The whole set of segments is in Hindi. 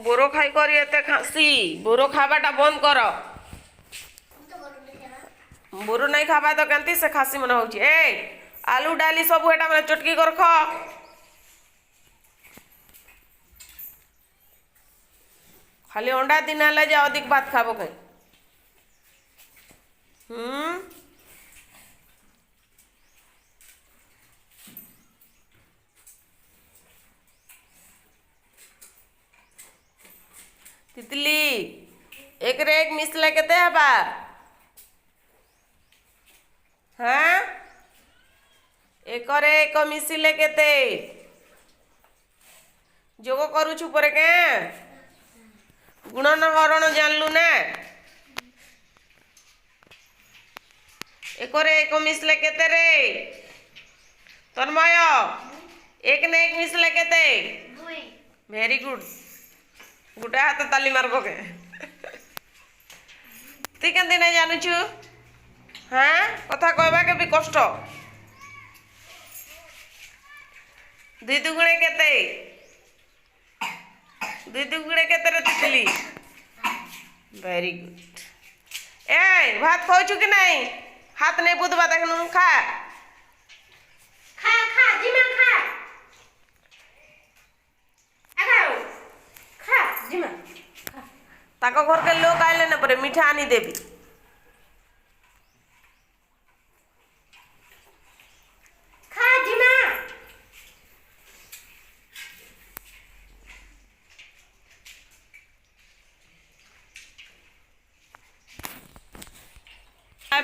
बोरो खाई कर एते खासी बोरो खाबाटा बंद कर। बोरो नहीं खाबा तो केंती से खासी मन होची। आलू डाली सब एटा माने चटकी कर ख। खाली अंडा दिन ले जा अधिक भात खाबो कहीं। तितली एक रे एक मिसले केते हबा? हाँ एक रे एक मिसिले केते? जोग करूछु परे के गुणन हरण जानलु ना? एक रे एक मिसले केते रे? तन्मय एक ने एक मिसले केते? Very good. गुटे हाथ ताली मारबो के ती केंदी नहीं जानुछु? हाँ कथा कहबा के भी कष्ट। दुई दुगुणे केते? दुई दुगुणे केते रे तितली? Very good. भात खाऊछु कि नहीं? हाथ नहीं बुदबा देखनु खा। खा खा जिमा खा। आगाओ खा जिमा खा। ताको घर के लोग आइले न परे मीठा आनी देबी। खा जिमा।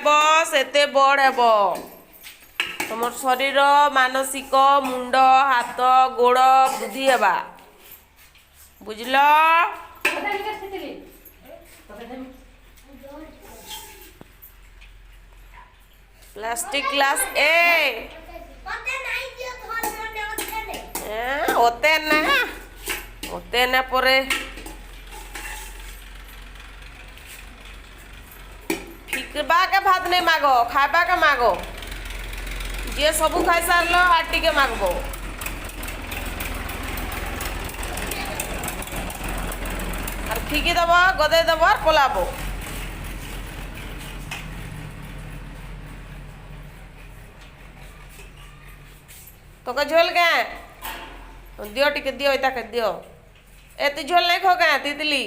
बस एते बड़ हेब तुम शरीर मानसिक मुंड हाथ गोड़ बुद्धि हेबा बुझल। प्लास्टिक ग्लास ओते ना परे फिकबा के भात नहीं मागो खाबा के मागो। जे सबू खाई सारल आर टिके मागबो। और फिकी दब गदे दब और पलाबो। तो का झोल के दियो टिके दियो इता के दियो। ए तू झोल नहीं खो गए तितली?